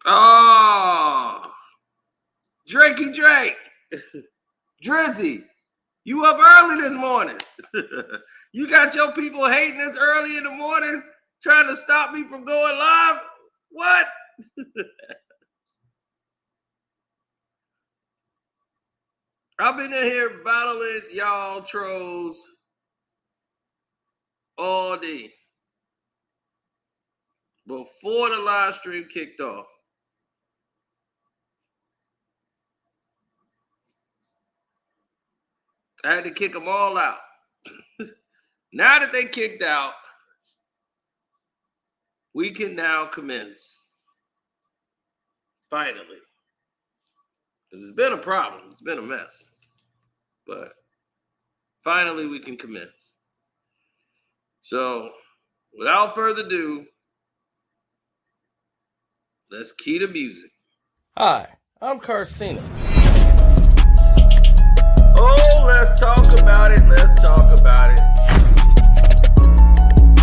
Oh, Drakey Drake. Drizzy, you up early this morning. You got your people hating this early in the morning, trying to stop me from going live? What? I've been in here battling y'all trolls all day before the live stream kicked off. I had to kick them all out. Now that they kicked out, we can now commence. Finally. Because it's been a problem. It's been a mess. But finally we can commence. So, without further ado, let's key the music. Hi, I'm Carcino. Oh, let's talk about it. Let's talk about it.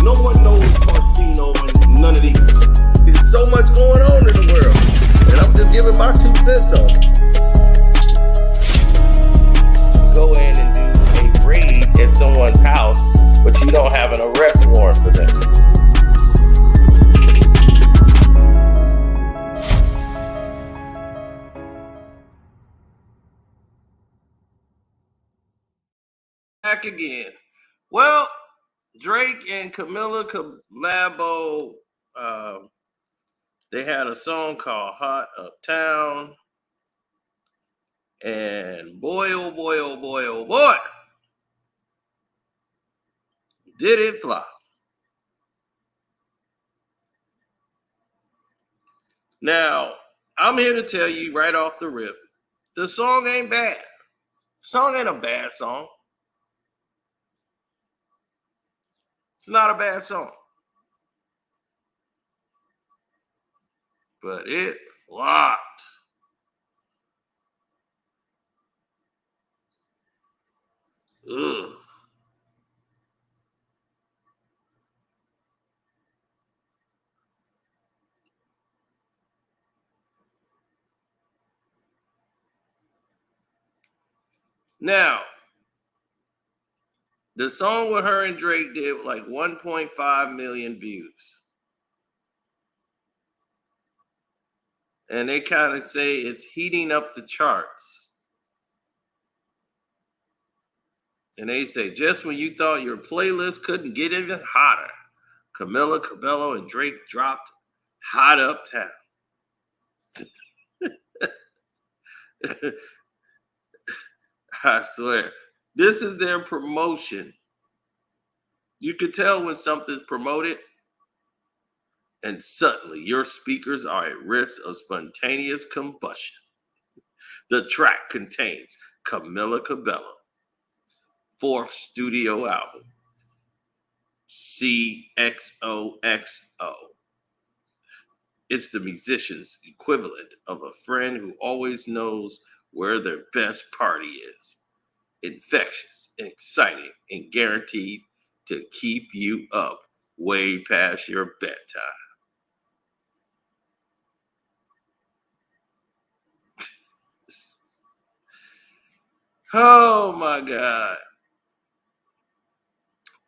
No one knows Carcino and none of these. There's so much going on in the world. And I'm just giving my 2 cents on it. Go in and do a raid at someone's house, but you don't have an arrest warrant for them. Back again. Well, Drake and Camila Cabello, they had a song called Hot Uptown. And boy, oh boy, oh boy, oh boy, did it flop. Now, I'm here to tell you right off the rip, the song ain't bad. The song ain't a bad song. It's not a bad song. But it flopped. Ugh. Now, the song with her and Drake did like 1.5 million views. And they kind of say it's heating up the charts. And they say, just when you thought your playlist couldn't get even hotter, Camila Cabello and Drake dropped Hot Uptown. I swear. This is their promotion. You can tell when something's promoted, and suddenly your speakers are at risk of spontaneous combustion. The track contains Camila Cabello, 4th studio album, CXOXO. It's the musician's equivalent of a friend who always knows where their best party is. Infectious, exciting, and guaranteed to keep you up way past your bedtime. Oh my God.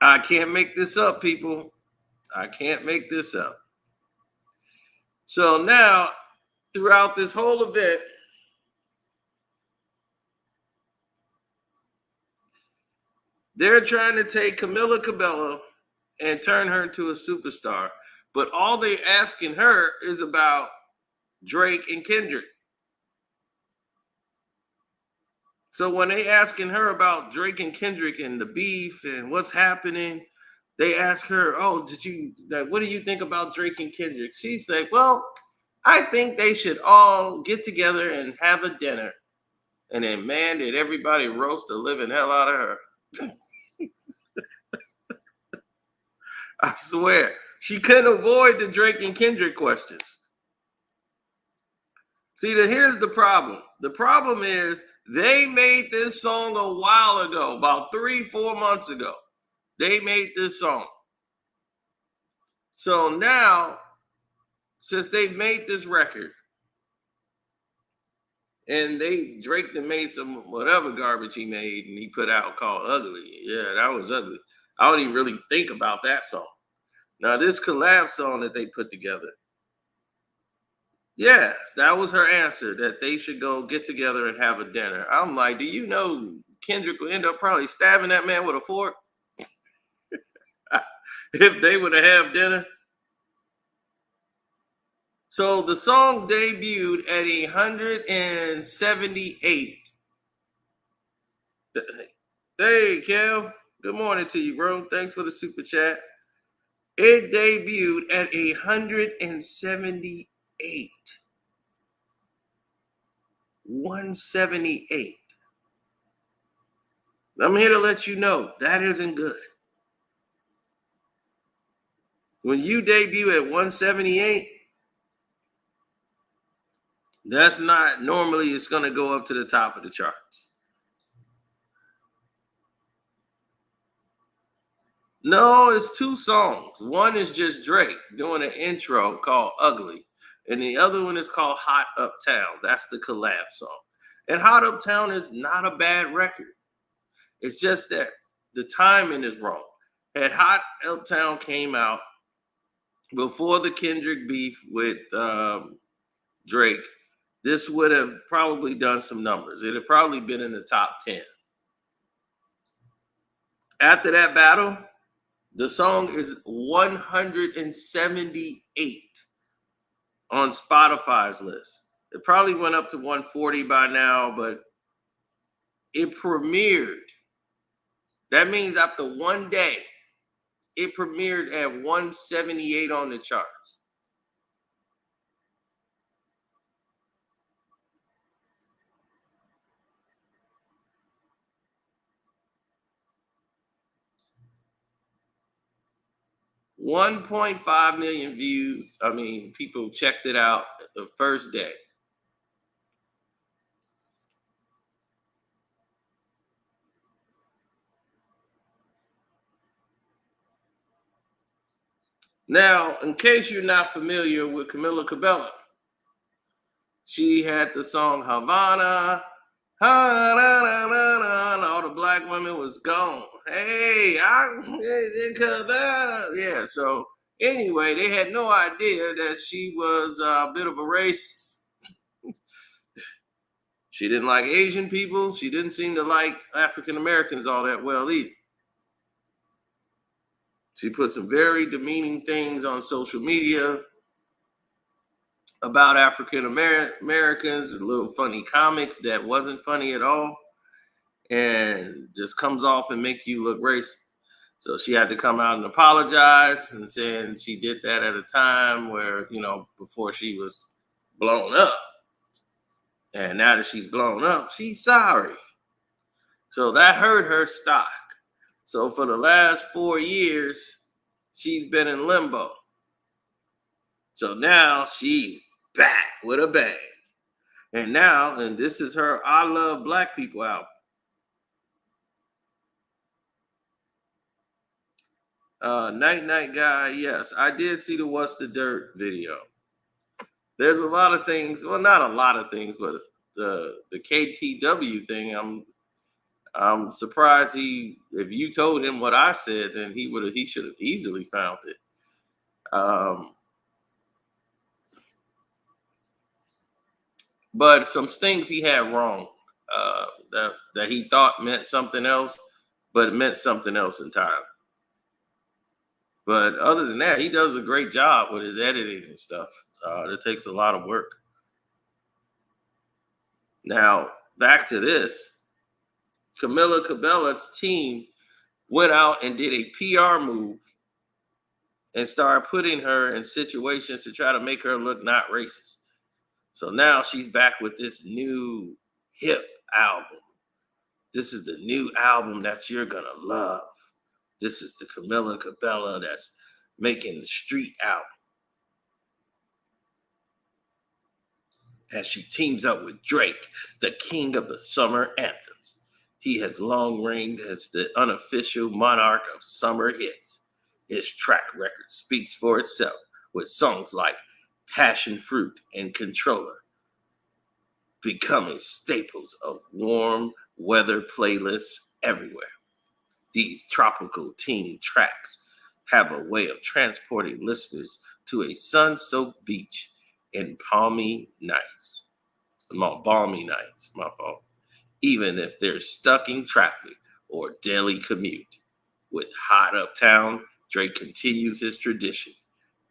I can't make this up, people. I can't make this up. So now, throughout this whole event, they're trying to take Camila Cabello and turn her into a superstar. But all they asking her is about Drake and Kendrick. So when they asking her about Drake and Kendrick and the beef and what's happening, they ask her, oh, what do you think about Drake and Kendrick? She said, well, I think they should all get together and have a dinner. And then, man, did everybody roast the living hell out of her. I swear. She couldn't avoid the Drake and Kendrick questions. See, here's the problem. The problem is they made this song a while ago, about 3-4 months ago. They made this song. So now, since they've made this record, And Drake then made some whatever garbage he made and he put out called Ugly. Yeah, that was ugly. I don't even really think about that song. Now, this collab song that they put together, yes, that was her answer, that they should go get together and have a dinner. I'm like, do you know Kendrick would end up probably stabbing that man with a fork if they would have dinner? So the song debuted at 178. Hey, Kev. Good morning to you, bro. Thanks for the super chat. It debuted at 178. 178. I'm here to let you know that isn't good. When you debut at 178, that's not normally it's going to go up to the top of the charts. No, it's two songs. One is just Drake doing an intro called Ugly, and the other one is called Hot Uptown. That's the collab song. And Hot Uptown is not a bad record. It's just that the timing is wrong. Had Hot Uptown came out before the Kendrick beef with Drake, this would have probably done some numbers. It had probably been in the top 10. After that battle, the song is 178 on Spotify's list. It probably went up to 140 by now, but it premiered. That means after one day, it premiered at 178 on the charts. $1.5 million views. I mean, people checked it out the first day. Now, in case you're not familiar with Camila Cabello, she had the song Havana, and all the black women was gone. Hey, Cabello. Yeah, so anyway, they had no idea that she was a bit of a racist. She didn't like Asian people. She didn't seem to like African Americans all that well either. She put some very demeaning things on social media about African Americans, little funny comics that wasn't funny at all, and just comes off and make you look racist. So she had to come out and apologize and saying she did that at a time where, before she was blown up. And now that she's blown up, she's sorry. So that hurt her stock. So for the last 4 years, she's been in limbo. So now she's back with a bang. And this is her I Love Black People album. Night Night Guy, yes, I did see the What's the Dirt video. There's a lot of things, well, not a lot of things, but the KTW thing, I'm surprised if you told him what I said, then he should have easily found it. But some things he had wrong that he thought meant something else, but it meant something else entirely. But other than that, he does a great job with his editing and stuff. It takes a lot of work. Now, back to this. Camila Cabello's team went out and did a PR move and started putting her in situations to try to make her look not racist. So now she's back with this new hip album. This is the new album that you're going to love. This is the Camila Cabello that's making the street album. As she teams up with Drake, the king of the summer anthems. He has long reigned as the unofficial monarch of summer hits. His track record speaks for itself with songs like Passion Fruit and Controller. becoming staples of warm weather playlists everywhere. These tropical teen tracks have a way of transporting listeners to a sun-soaked beach in balmy nights, my fault, even if they're stuck in traffic or daily commute. With Hot Uptown, Drake continues his tradition,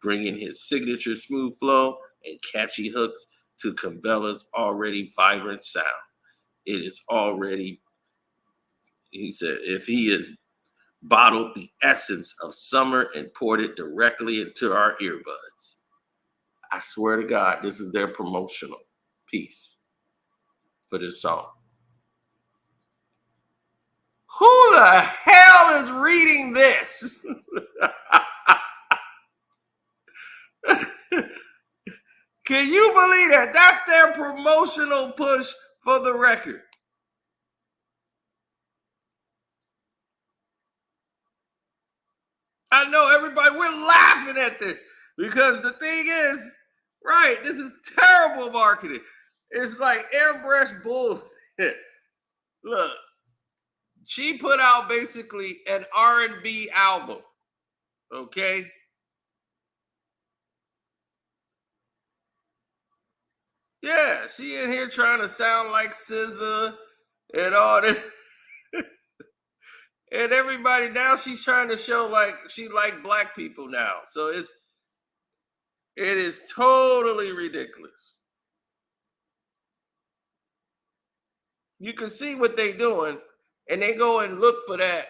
bringing his signature smooth flow and catchy hooks to Cabela's already vibrant sound. It is already, he said, if he has bottled the essence of summer and poured it directly into our earbuds. I swear to God, this is their promotional piece for this song. Who the hell is reading this? Can you believe that? That's their promotional push for the record. I know everybody, we're laughing at this because the thing is, right, this is terrible marketing. It's like airbrush bullshit. Look, she put out basically an R&B album, okay? Yeah, she in here trying to sound like SZA and all this. And everybody now she's trying to show like she like black people now. So it is totally ridiculous. You can see what they doing, and they go and look for that.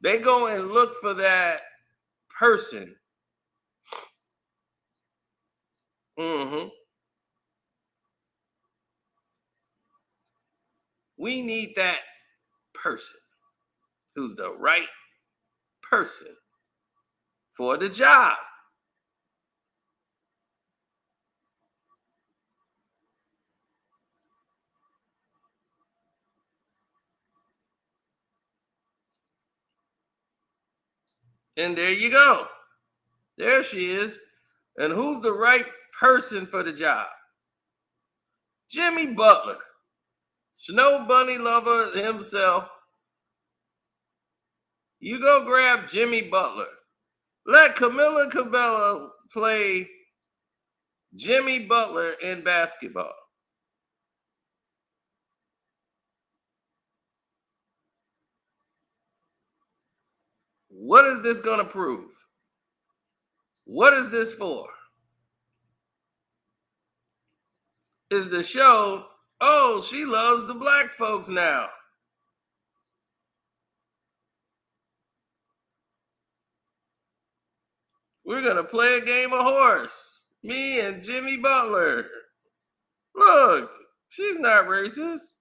They go and look for that person. Mm-hmm. We need that person who's the right person for the job. And there you go. There she is. And who's the right person for the job? Jimmy Butler, Snow Bunny lover himself. You go grab Jimmy Butler. Let Camila Cabello play Jimmy Butler in basketball. What is this going to prove? What is this for? Is the show, oh, she loves the black folks now. We're going to play a game of horse. Me and Jimmy Butler. Look, she's not racist.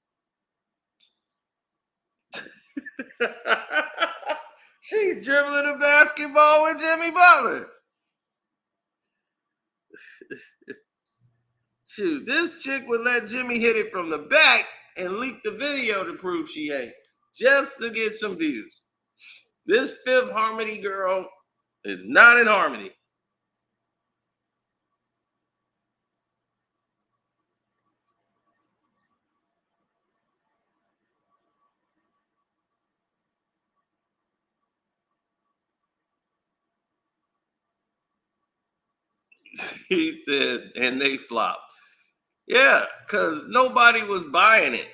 She's dribbling a basketball with Jimmy Butler. Shoot, this chick would let Jimmy hit it from the back and leak the video to prove she ain't, just to get some views. This Fifth Harmony girl is not in harmony. He said, and they flopped. Yeah, because nobody was buying it.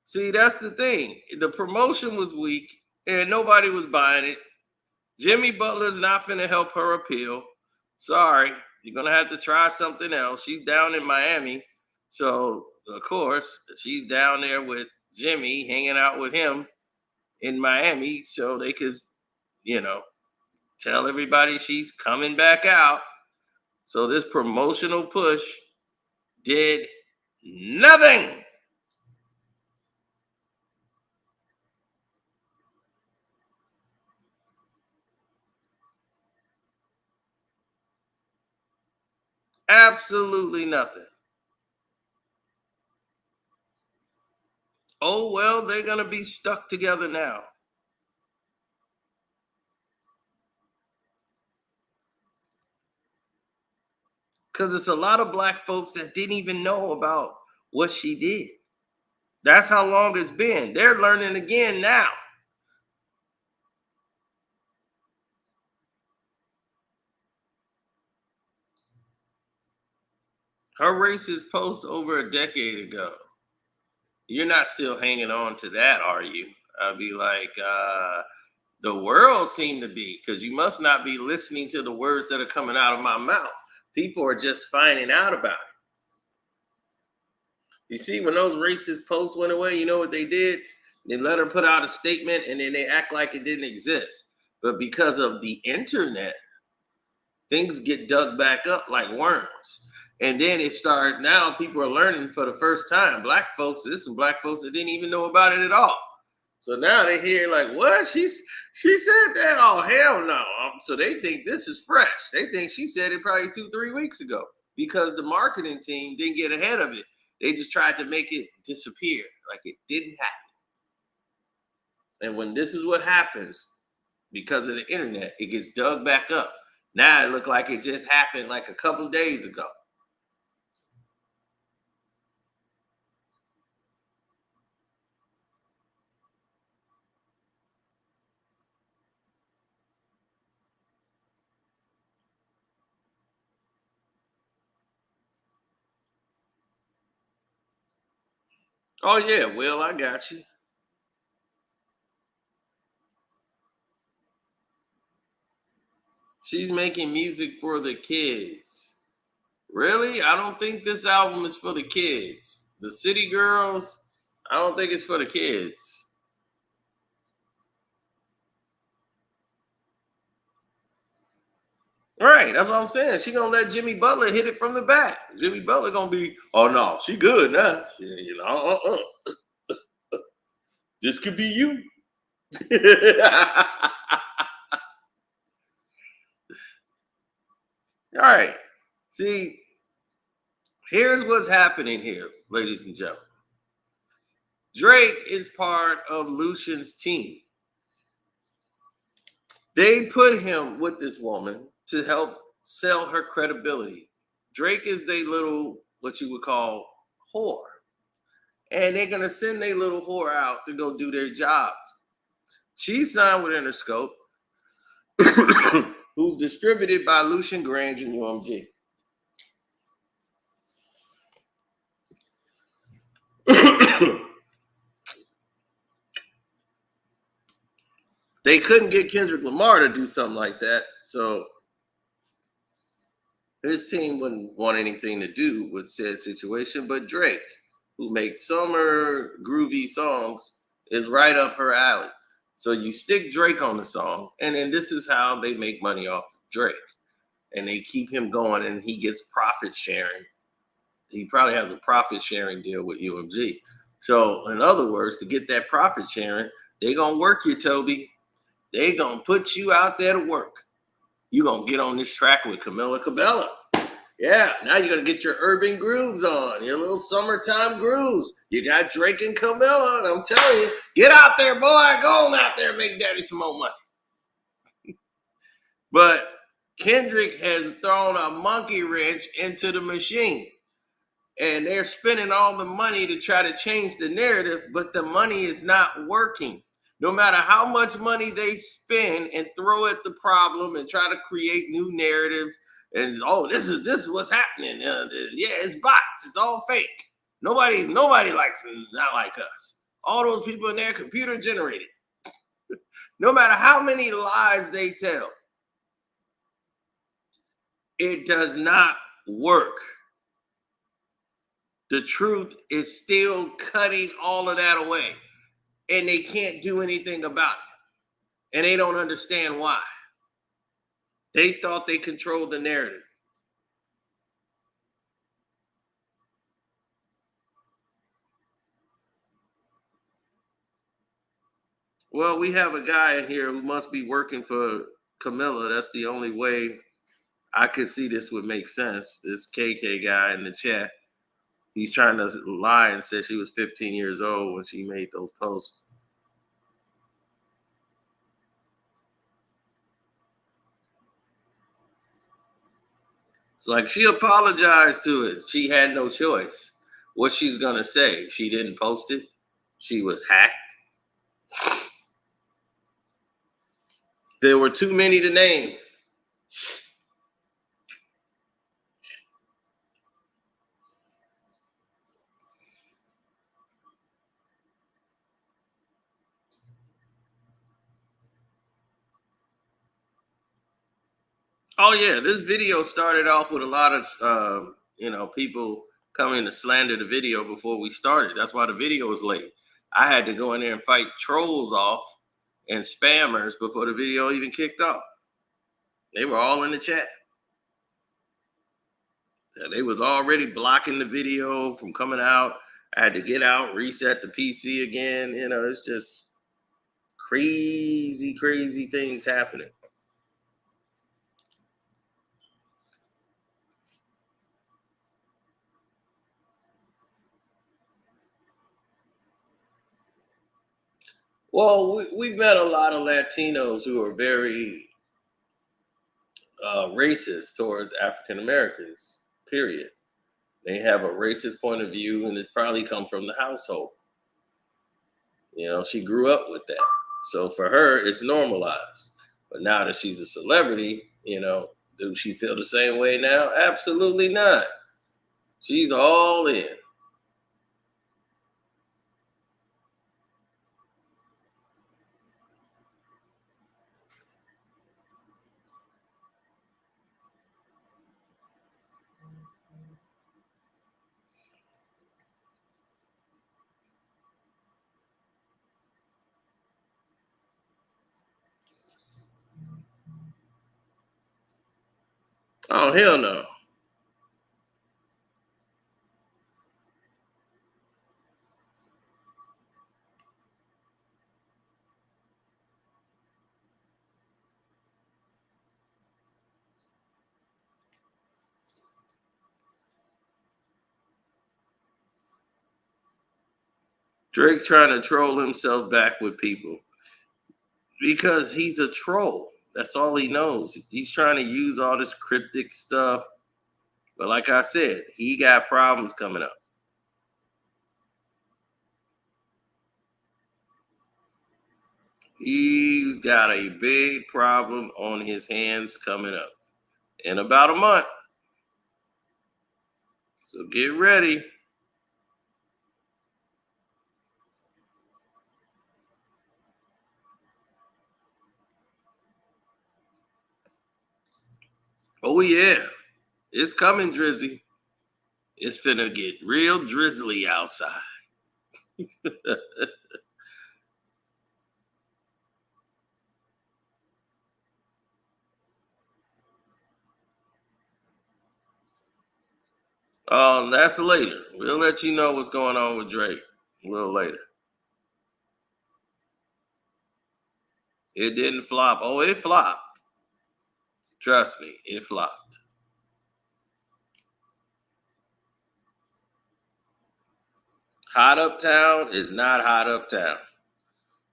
See, that's the thing. The promotion was weak and nobody was buying it. Jimmy Butler's not going to help her appeal. Sorry, you're going to have to try something else. She's down in Miami. So, of course, she's down there with Jimmy, hanging out with him in Miami so they could, tell everybody she's coming back out. So this promotional push did nothing. Absolutely nothing. Oh, well, they're going to be stuck together now. Because it's a lot of black folks that didn't even know about what she did. That's how long it's been. They're learning again now. Her racist post over a decade ago. You're not still hanging on to that, are you? I'll be like, the world seemed to be, because you must not be listening to the words that are coming out of my mouth. People are just finding out about it. You see, when those racist posts went away, you know what they did? They let her put out a statement and then they act like it didn't exist. But because of the internet, things get dug back up like worms. And then it started, now people are learning for the first time. Black folks, there's some black folks that didn't even know about it at all. So now they hear like, what? She said that? Oh, hell no. So they think this is fresh. They think she said it probably 2-3 weeks ago because the marketing team didn't get ahead of it. They just tried to make it disappear like it didn't happen. And when this is what happens because of the internet, it gets dug back up. Now it looked like it just happened like a couple of days ago. Oh, yeah, Will, I got you. She's making music for the kids. Really? I don't think this album is for the kids. The City Girls, I don't think it's for the kids. Right, that's what I'm saying. She gonna let Jimmy Butler hit it from the back. Jimmy Butler gonna be, oh no, she good now. You know, this could be you. All right. See, here's what's happening here, ladies and gentlemen. Drake is part of Lucian's team. They put him with this woman to help sell her credibility. Drake is their little, what you would call, whore. And they're going to send their little whore out to go do their jobs. She's signed with Interscope, who's distributed by Lucian Grange and UMG. They couldn't get Kendrick Lamar to do something like that, so his team wouldn't want anything to do with said situation, but Drake, who makes summer groovy songs, is right up her alley. So you stick Drake on the song, and then this is how they make money off of Drake. And they keep him going, and he gets profit sharing. He probably has a profit sharing deal with UMG. So in other words, to get that profit sharing, they're going to work you, Toby. They're going to put you out there to work. You're going to get on this track with Camila Cabello. Yeah, now you're going to get your urban grooves on, your little summertime grooves. You got Drake and Camila, and I'm telling you, get out there, boy. Go on out there and make daddy some more money. But Kendrick has thrown a monkey wrench into the machine. And they're spending all the money to try to change the narrative, but the money is not working. No matter how much money they spend and throw at the problem and try to create new narratives, and this is what's happening. Yeah, it's bots. It's all fake. Nobody likes it, not like us. All those people in there, computer generated. No matter how many lies they tell, it does not work. The truth is still cutting all of that away, and they can't do anything about it. And they don't understand why. They thought they controlled the narrative. Well, we have a guy in here who must be working for Camila. That's the only way I could see this would make sense. This KK guy in the chat. He's trying to lie and say she was 15 years old when she made those posts. It's like she apologized to it. She had no choice. What she's gonna say? She didn't post it. She was hacked. There were too many to name. Oh yeah, this video started off with a lot of people coming to slander the video before we started. That's why the video was late. I had to go in there and fight trolls off and spammers before the video even kicked off. They were all in the chat. They was already blocking the video from coming out. I had to get out, reset the PC again. It's just crazy, crazy things happening. Well, we've met a lot of Latinos who are very racist towards African Americans, period. They have a racist point of view, and it's probably come from the household. She grew up with that. So for her, it's normalized. But now that she's a celebrity, does she feel the same way now? Absolutely not. She's all in. Oh, hell no. Drake trying to troll himself back with people because he's a troll. That's all he knows. He's trying to use all this cryptic stuff. But like I said, he got problems coming up. He's got a big problem on his hands coming up in about a month. So get ready. Oh, yeah. It's coming, Drizzy. It's finna get real drizzly outside. That's later. We'll let you know what's going on with Drake a little later. It didn't flop. Oh, it flopped. Trust me, it flopped. Hot Uptown is not Hot Uptown.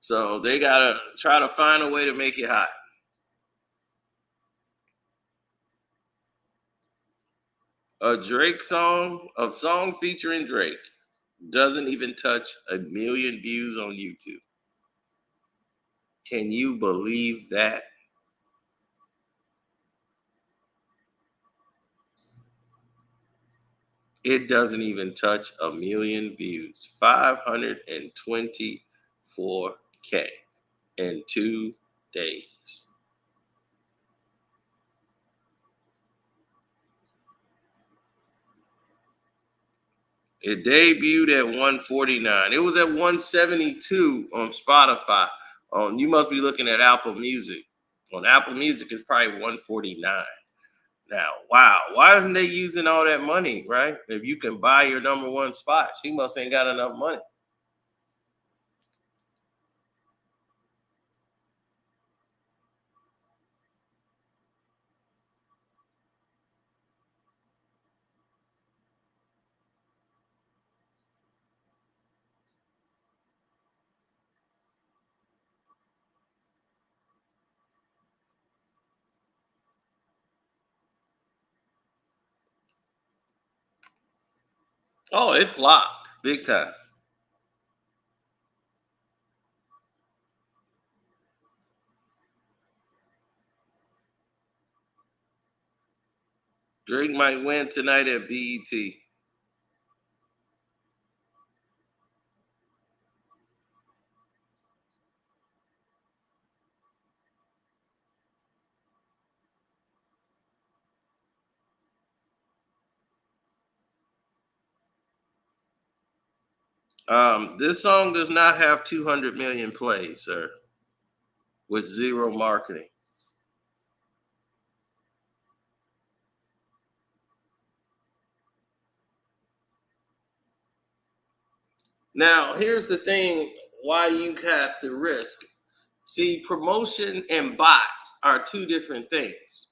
So they gotta try to find a way to make it hot. A song featuring Drake doesn't even touch 1 million views on YouTube. Can you believe that? It doesn't even touch 1 million views. 524K in 2 days. It debuted at 149. It was at 172 on Spotify. You must be looking at Apple Music. On Apple Music, it's probably 149. Now, wow, why isn't they using all that money, right? If you can buy your number one spot, she must ain't got enough money. Oh, it flopped big time. Drake might win tonight at BET. This song does not have 200 million plays, sir, with zero marketing. Now, here's the thing why you have to risk. See, promotion and bots are two different things.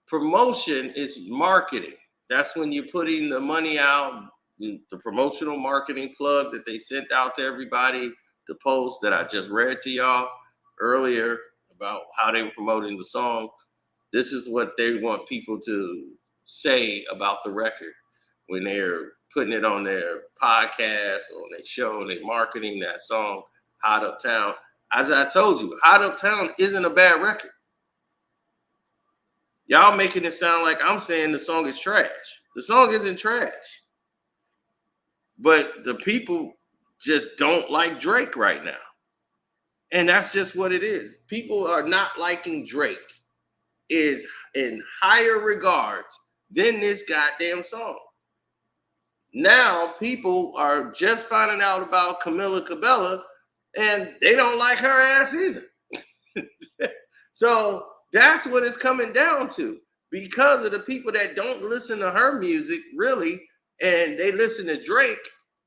Promotion is marketing. That's when you're putting the money out, the promotional marketing plug that they sent out to everybody, the post that I just read to y'all earlier about how they were promoting the song. This is what they want people to say about the record when they're putting it on their podcast or their show and they're marketing that song, Hot Uptown. As I told you, Hot Uptown isn't a bad record. Y'all making it sound like I'm saying the song is trash. The song isn't trash. But the people just don't like Drake right now. And that's just what it is. People are not liking Drake is in higher regards than this goddamn song. Now people are just finding out about Camila Cabello and they don't like her ass either. So that's what it's coming down to because of the people that don't listen to her music really and they listen to Drake.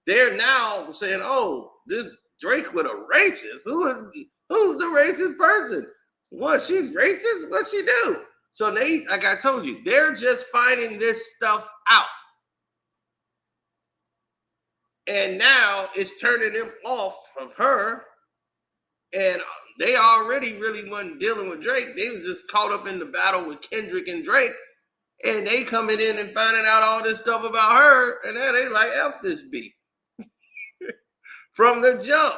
They're now saying, "Oh, this Drake with a racist. Who's the racist person? What, she's racist? What she do?" So they, like I told you, they're just finding this stuff out. And now it's turning them off of her. And they already really wasn't dealing with Drake. They was just caught up in the battle with Kendrick and Drake. And they coming in and finding out all this stuff about her. And then they like, F this beat. From the jump.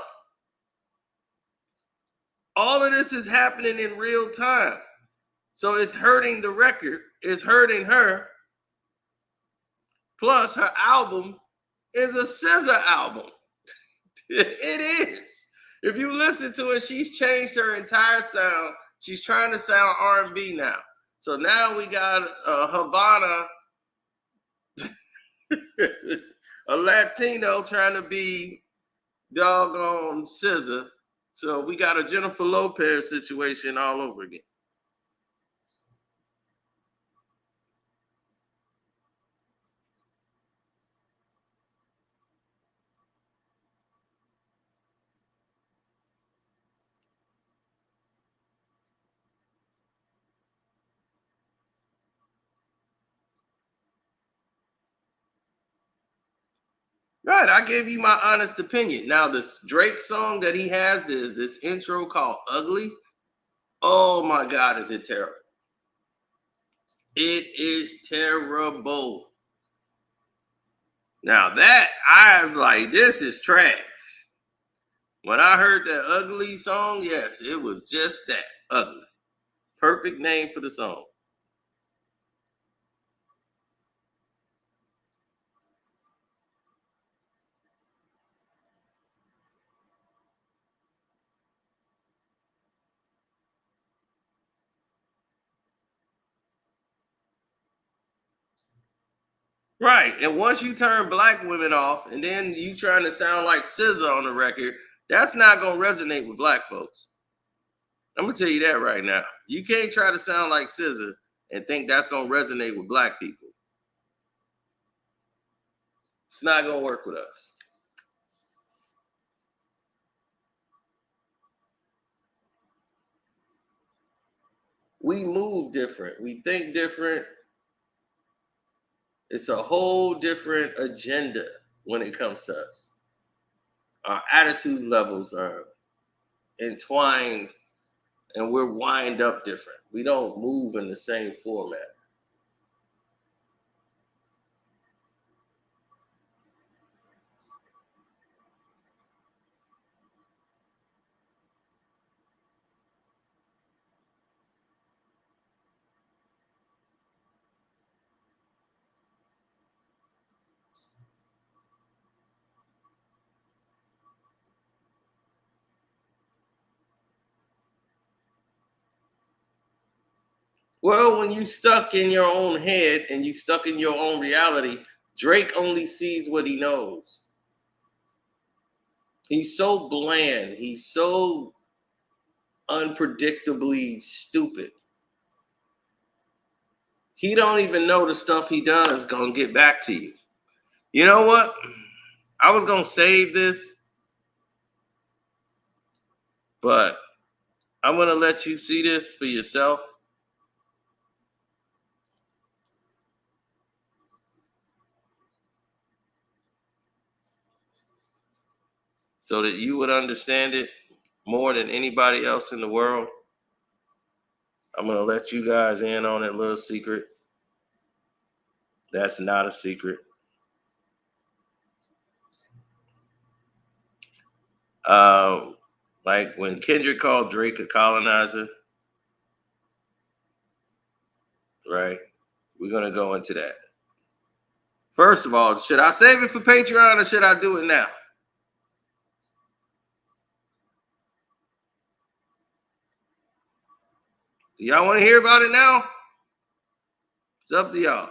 All of this is happening in real time. So it's hurting the record. It's hurting her. Plus, her album is a SZA album. It is. If you listen to it, she's changed her entire sound. She's trying to sound R&B now. So now we got Havana, a Latino trying to be doggone SZA. So we got a Jennifer Lopez situation all over again. Right, I gave you my honest opinion. Now, this Drake song that he has, this intro called Ugly, oh my God, is it terrible. It is terrible. Now that, I was like, this is trash. When I heard that Ugly song, yes, it was just that, Ugly. Perfect name for the song. Right. And once you turn black women off and then you trying to sound like SZA on the record, that's not going to resonate with black folks. I'm going to tell you that right now. You can't try to sound like SZA and think that's going to resonate with black people. It's not going to work with us. We move different. We think different. It's a whole different agenda when it comes to us. Our attitude levels are entwined and we're wind up different. We don't move in the same format. Well, when you stuck in your own head and you stuck in your own reality, Drake only sees what he knows. He's so bland. He's so unpredictably stupid. He don't even know the stuff he does is gonna get back to you. You know what? I was gonna save this, but I'm gonna let you see this for yourself. So that you would understand it more than anybody else in the world. I'm gonna let you guys in on that little secret. That's not a secret. Um, like when Kendrick called Drake a colonizer, right? We're gonna go into that. First of all, should I save it for Patreon or should I do it now? Do y'all want to hear about it now? It's up to y'all.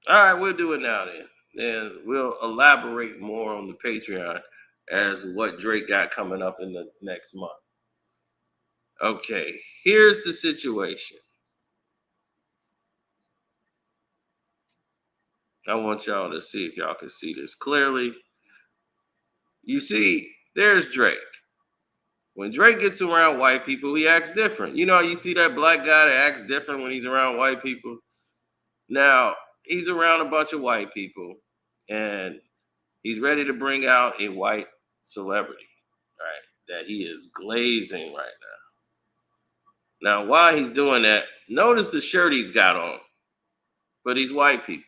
All right, we'll do it now then. Then we'll elaborate more on the Patreon as what Drake got coming up in the next month. Okay, here's the situation. I want y'all to see if y'all can see this clearly. You see, there's Drake. When Drake gets around white people, he acts different. You know, you see that black guy that acts different when he's around white people. Now, he's around a bunch of white people, and he's ready to bring out a white celebrity, right? That he is glazing right now. Now, while he's doing that, notice the shirt he's got on for these white people.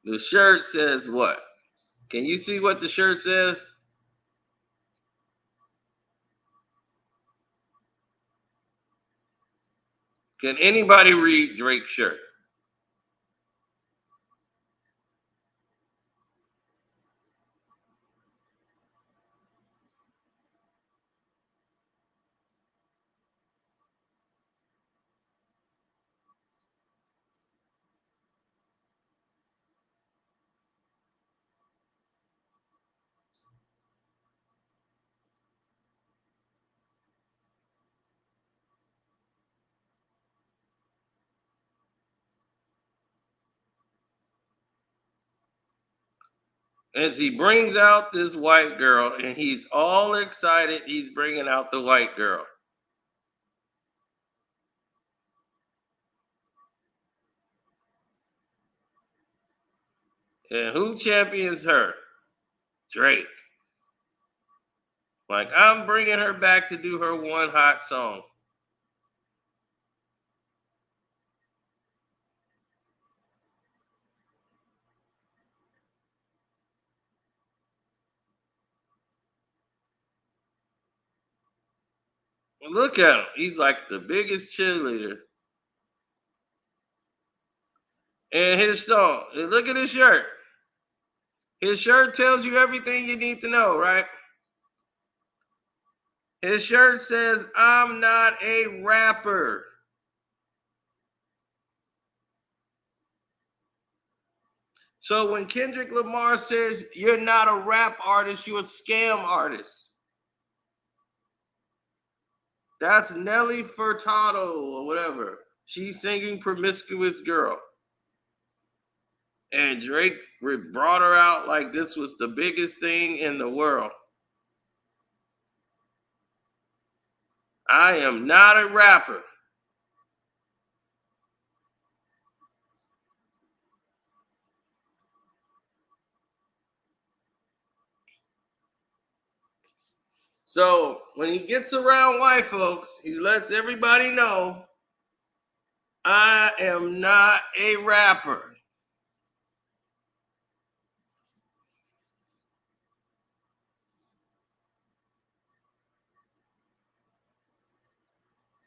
The shirt says what? Can you see what the shirt says? Can anybody read Drake's shirt? As he brings out this white girl, and he's all excited, he's bringing out the white girl. And who champions her? Drake. Like, I'm bringing her back to do her one hot song. Look at him. He's like the biggest cheerleader. And his song, look at his shirt. His shirt tells you everything you need to know, right? His shirt says, I'm not a rapper. So when Kendrick Lamar says, you're not a rap artist, you're a scam artist. That's Nelly Furtado or whatever. She's singing Promiscuous Girl. And Drake brought her out like this was the biggest thing in the world. I am not a rapper. So when he gets around white folks, he lets everybody know, I am not a rapper.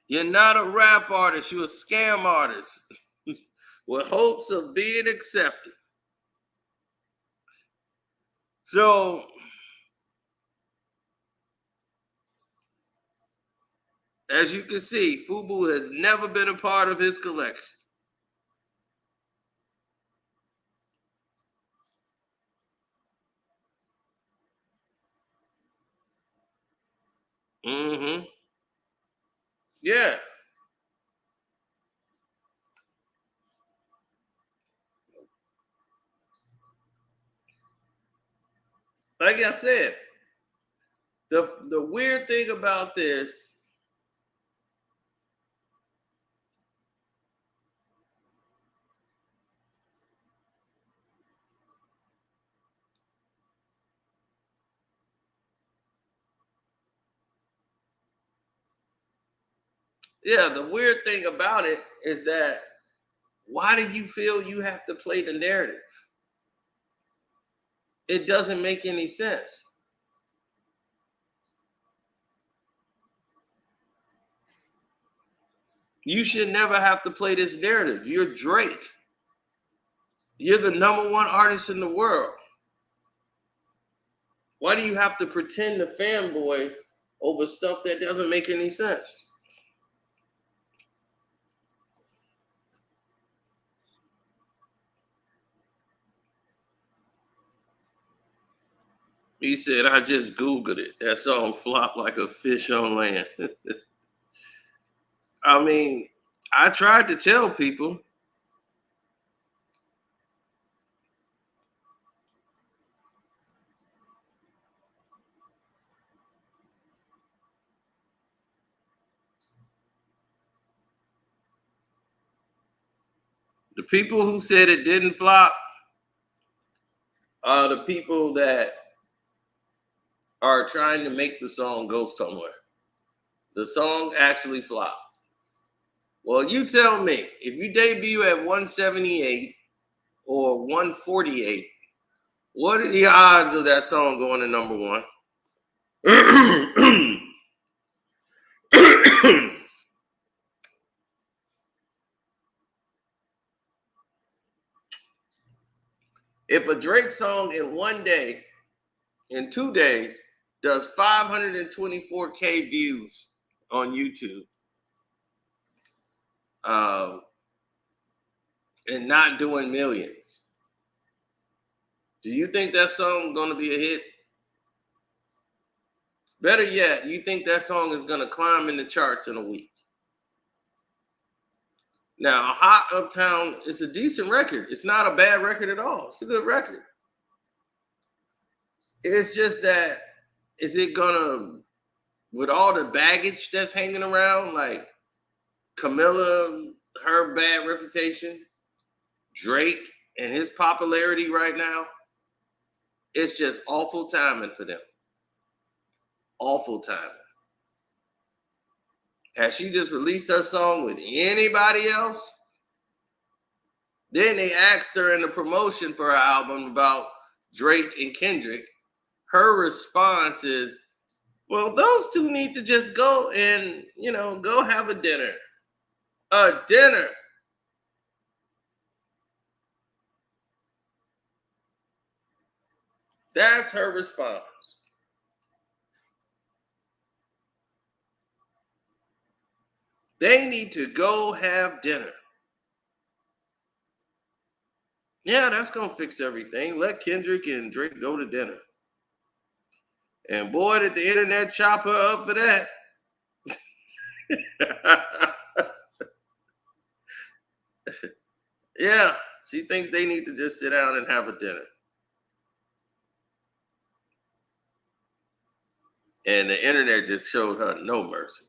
You're not a rap artist, you're a scam artist with hopes of being accepted. So, as you can see, FUBU has never been a part of his collection. Mm-hmm. Yeah. Like I said, the weird thing about this, yeah, the weird thing about it is that why do you feel you have to play the narrative? It doesn't make any sense. You should never have to play this narrative. You're Drake. You're the #1 artist in the world. Why do you have to pretend to fanboy over stuff that doesn't make any sense? He said, I just Googled it. That song flopped like a fish on land. I mean, I tried to tell people. The people who said it didn't flop are the people that are trying to make the song go somewhere. The song actually flopped. Well, you tell me, if you debut at 178 or 148, what are the odds of that song going to #1? If a Drake song in one day, in 2 days, does 524K views on YouTube, um, and not doing millions, do you think that song is going to be a hit? Better yet, you think that song is going to climb in the charts in a week? Now, Hot Uptown is a decent record. It's not a bad record at all. It's a good record. It's just that, is it gonna, with all the baggage that's hanging around, like Camila, her bad reputation, Drake and his popularity right now, it's just awful timing for them. Awful timing. Had she just released her song with anybody else, then they asked her in the promotion for her album about Drake and Kendrick. Her response is, well, those two need to just go and, go have a dinner. A dinner. That's her response. They need to go have dinner. Yeah, that's going to fix everything. Let Kendrick and Drake go to dinner. And boy, did the internet chop her up for that. Yeah, she thinks they need to just sit down and have a dinner. And the internet just showed her no mercy.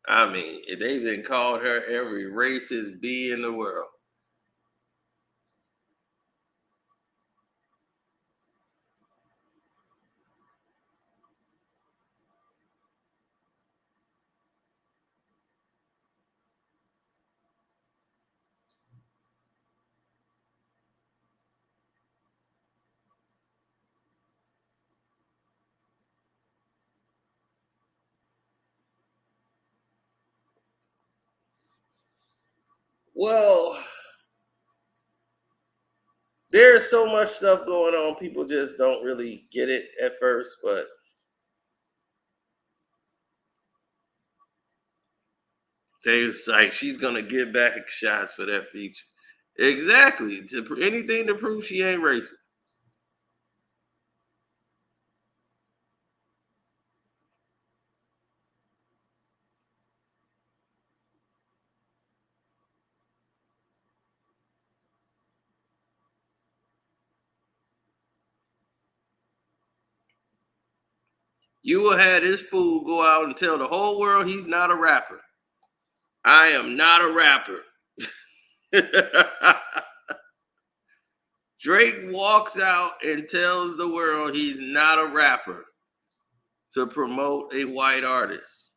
I mean, they even called her every racist bee in the world. Well, there's so much stuff going on. People just don't really get it at first, but they was like, she's gonna get back shots for that feature. Exactly. Anything to prove she ain't racist. You will have this fool go out and tell the whole world he's not a rapper. I am not a rapper. Drake walks out and tells the world he's not a rapper to promote a white artist.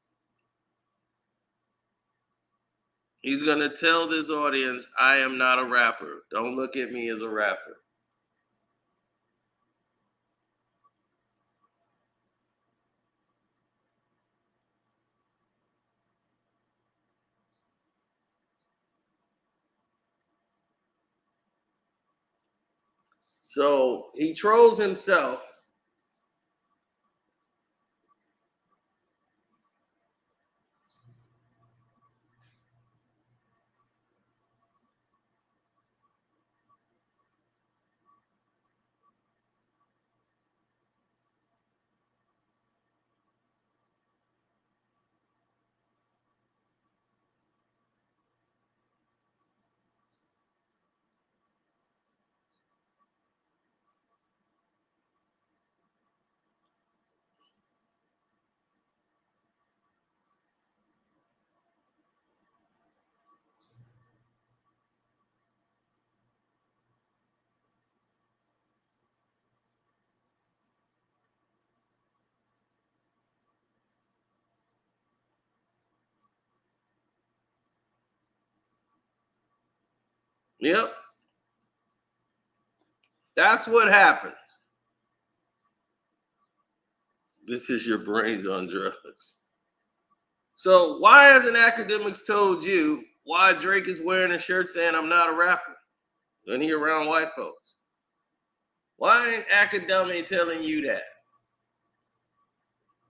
He's going to tell this audience, I am not a rapper. Don't look at me as a rapper. So he trolls himself. Yep. That's what happens. This is your brains on drugs. So why hasn't academics told you why Drake is wearing a shirt saying I'm not a rapper when he around white folks? Why ain't academic telling you that?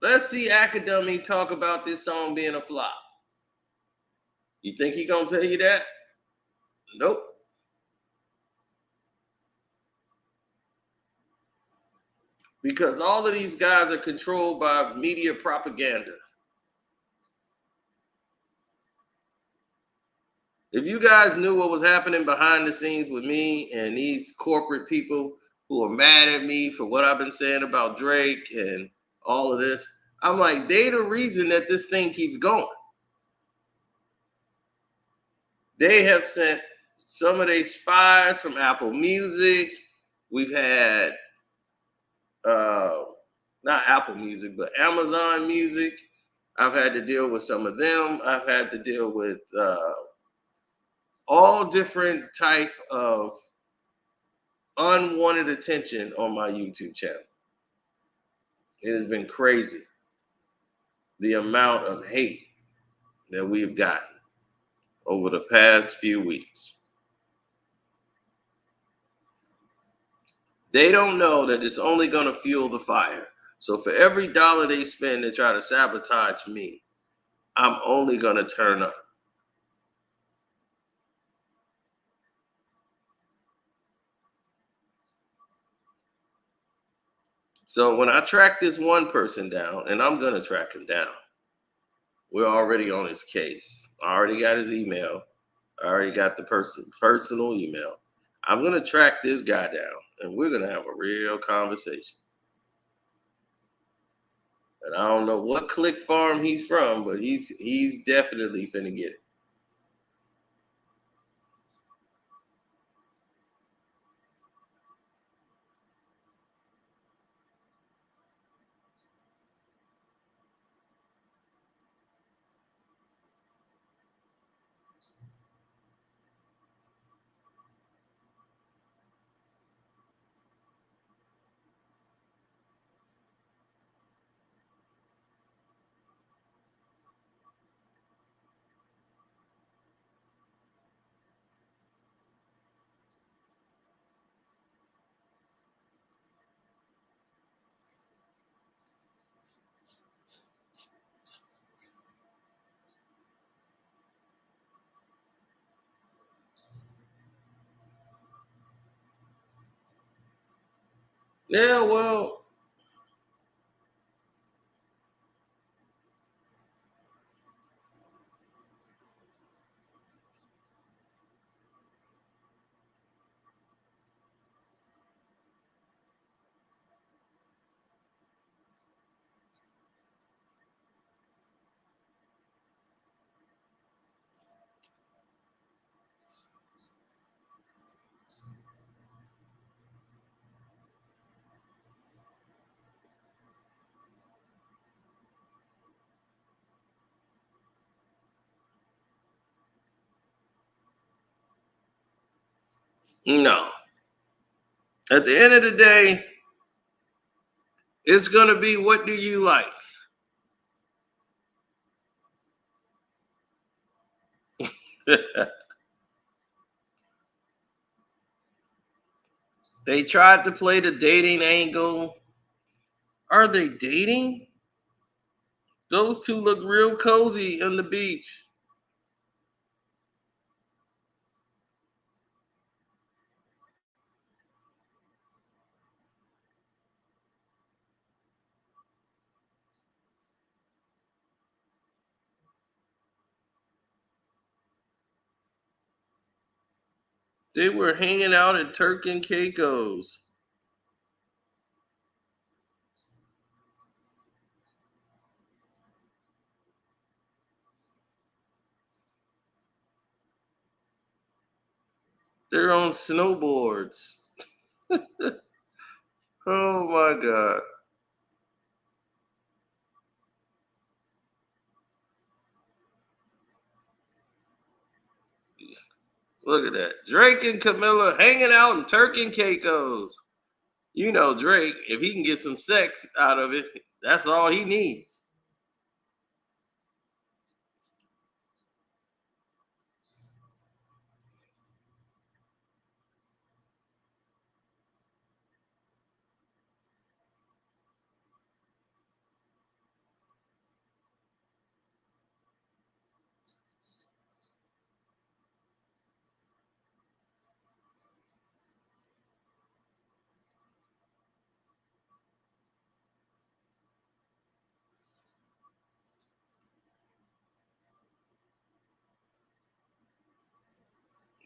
Let's see academic talk about this song being a flop. You think he gonna tell you that? Nope. Because all of these guys are controlled by media propaganda. If you guys knew what was happening behind the scenes with me and these corporate people who are mad at me for what I've been saying about Drake and all of this, I'm like, they the reason that this thing keeps going. They have sent some of their spies from Apple Music. We've had not Apple Music, but Amazon Music. I've had to deal with some of them. I've had to deal with all different type of unwanted attention on my YouTube channel. It has been crazy the amount of hate that we've gotten over the past few weeks. They don't know that it's only going to fuel the fire. So for every dollar they spend to try to sabotage me, I'm only going to turn up. So when I track this one person down, and I'm going to track him down, we're already on his case. I already got his email. I already got the personal email. I'm going to track this guy down, and we're going to have a real conversation. And I don't know what click farm he's from, but he's definitely finna get it. Yeah, well, no. At the end of the day, it's gonna be what do you like? They tried to play the dating angle. Are they dating? Those two look real cozy on the beach. They were hanging out at Turk and Caicos. They're on snowboards. Oh my God. Look at that. Drake and Camila hanging out in Turk and Caicos. You know Drake, if he can get some sex out of it, that's all he needs.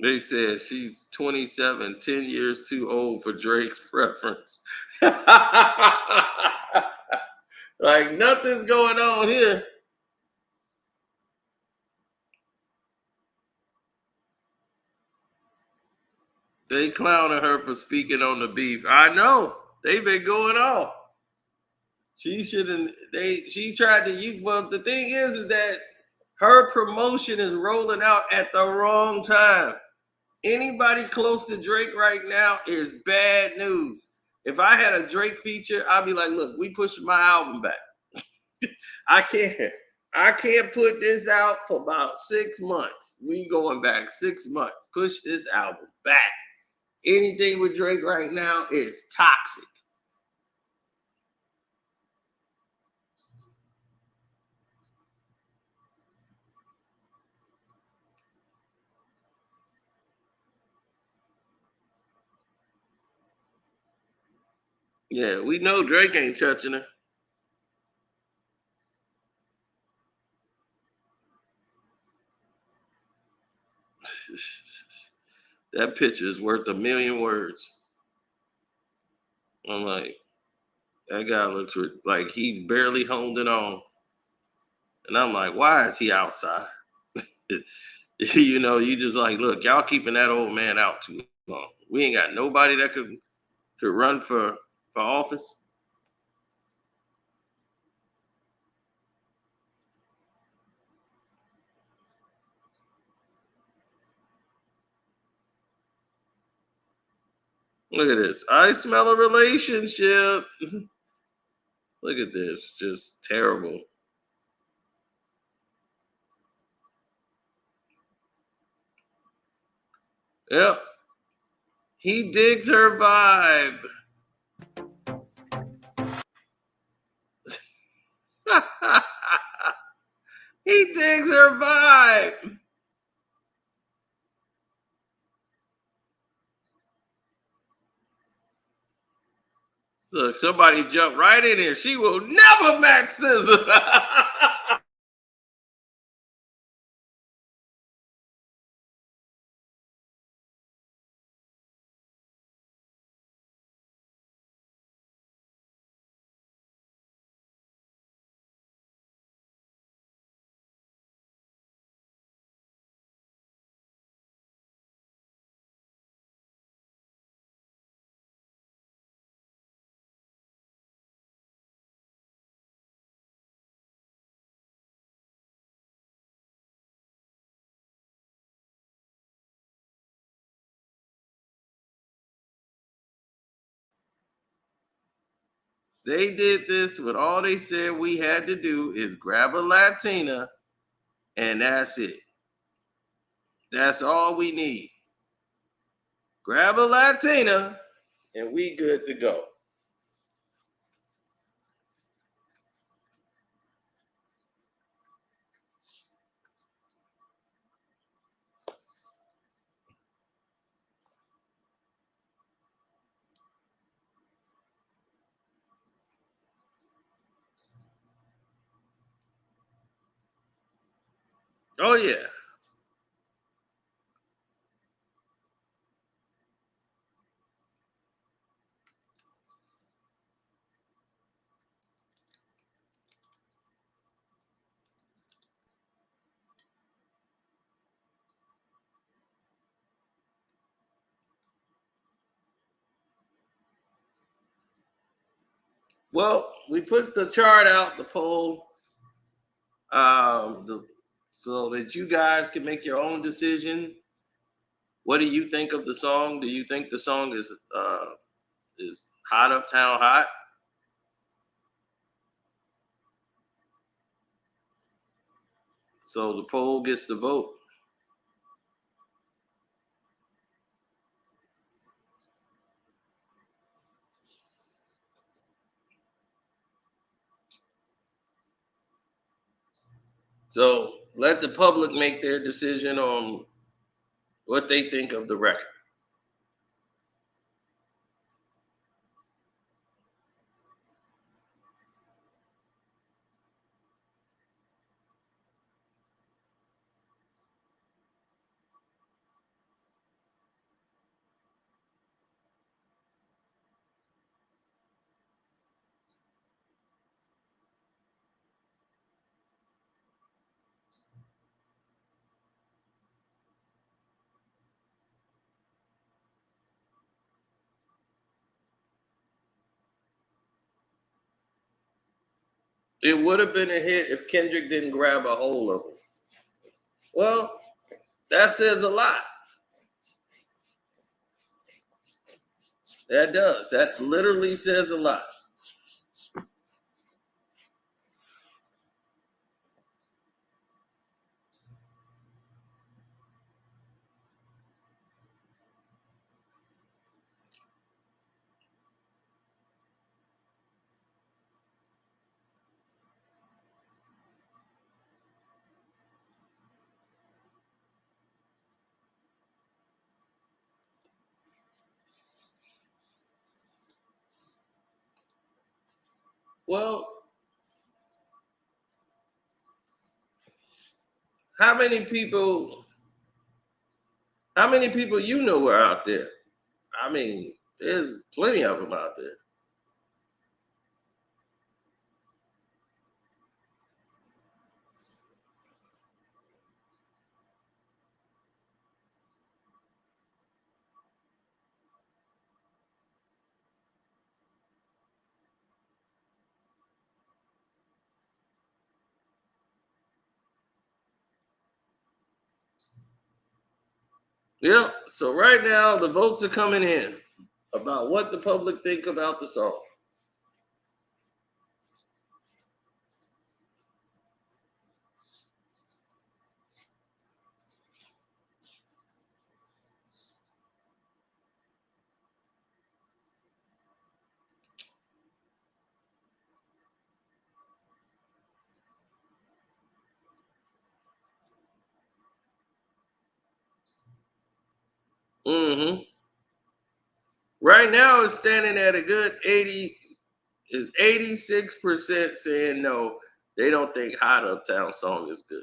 They said she's 27, 10 years too old for Drake's preference. Like nothing's going on here. They clowning her for speaking on the beef. I know. They've been going off. She shouldn't she tried to use well the thing is that her promotion is rolling out at the wrong time. Anybody close to Drake right now is bad news. If I had a Drake feature, I'd be like, look, we pushing my album back. I can't. I can't put this out for about 6 months. We going back 6 months. Push this album back. Anything with Drake right now is toxic. Yeah, we know Drake ain't touching her. That picture is worth a million words. I'm like, that guy looks like he's barely holding on. And I'm like, why is he outside? You know, you just like, look, y'all keeping that old man out too long. We ain't got nobody that could run for office. Look at this. I smell a relationship. Look at this. Just terrible. Yep. He digs her vibe. He digs her vibe. Look, somebody jumped right in here. She will never match Scissor. They did this, but all they said we had to do is grab a Latina, and that's it. That's all we need. Grab a Latina, and we good to go. Oh yeah. Well, we put the chart out, the poll, so that you guys can make your own decision. What do you think of the song? Do you think the song is hot uptown hot? So the poll gets the vote. So let the public make their decision on what they think of the record. It would have been a hit if Kendrick didn't grab a hold of it. Well, that says a lot. That does. That literally says a lot. Well, how many people you know are out there? I mean, there's plenty of them out there. Yeah. So right now the votes are coming in about what the public think about the song. Mm-hmm. Right now it's standing at a good 80, is 86% saying no. They don't think Hot Uptown song is good.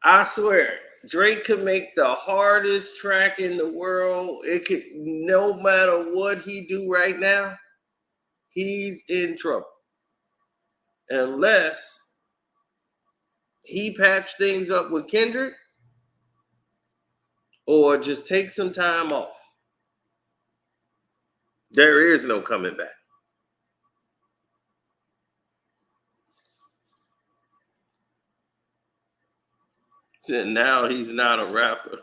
I swear, Drake could make the hardest track in the world. It could, no matter what he do right now, he's in trouble. Unless he patch things up with Kendrick or just take some time off. There is no coming back. So now he's not a rapper.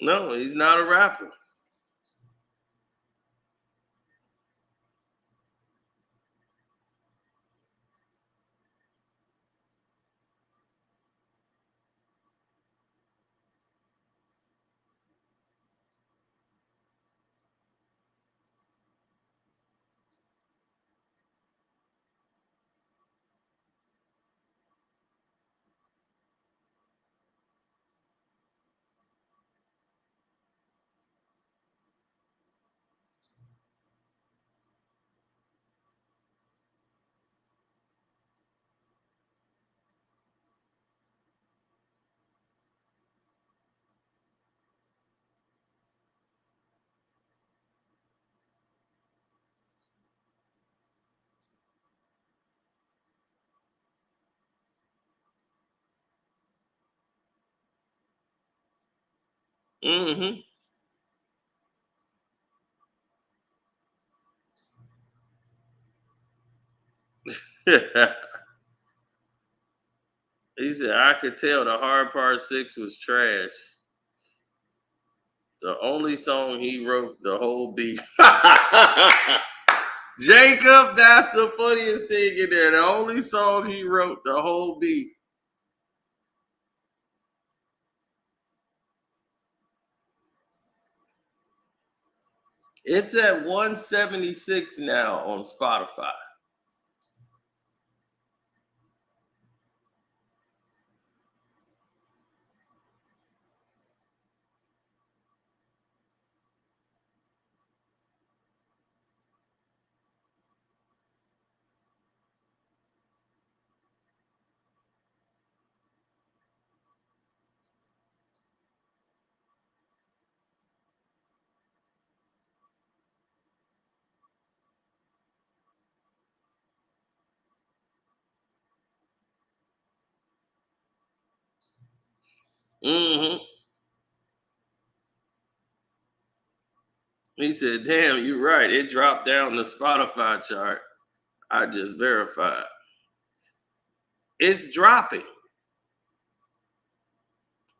No, he's not a rapper. Mm-hmm. He said, I could tell the Hard Part 6 was trash. The only song he wrote the whole beat. Jacob, that's the funniest thing in there. The only song he wrote the whole beat. It's at 176 now on Spotify. Mm-hmm. He said, damn, you're right. It dropped down the Spotify chart. I just verified. It's dropping.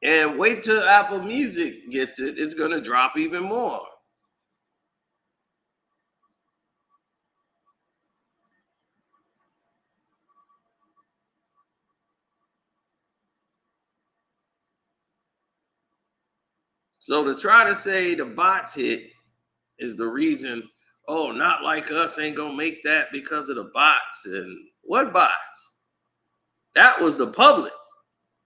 And wait till Apple Music gets it. It's going to drop even more. So to try to say the bots hit is the reason, oh, Not Like Us ain't going to make that because of the bots. And what bots? That was the public.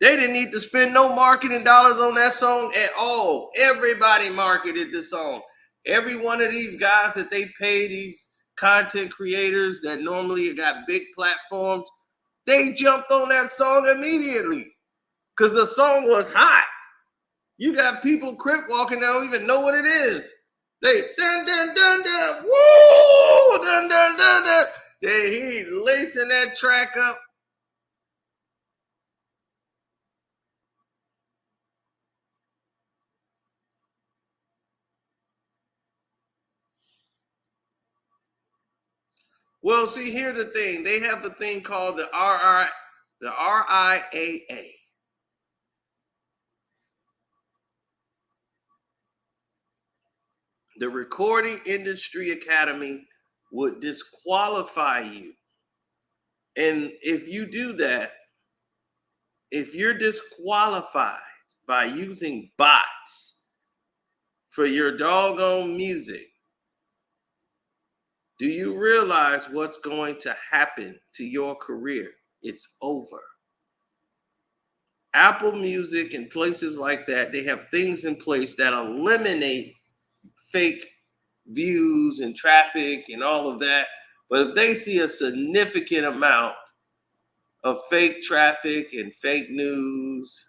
They didn't need to spend no marketing dollars on that song at all. Everybody marketed the song. Every one of these guys that they pay, these content creators that normally got big platforms, they jumped on that song immediately because the song was hot. You got people crip walking that don't even know what it is. They dun dun dun dun, woo, dun dun dun dun. He lacing that track up. Well, see, here's the thing. They have the thing called the RIAA. The Recording Industry Academy would disqualify you. And if you do that, if you're disqualified by using bots for your doggone music, Do you realize what's going to happen to your career? It's over. Apple Music and places like that, they have things in place that eliminate fake views and traffic and all of that. But if they see a significant amount of fake traffic and fake news,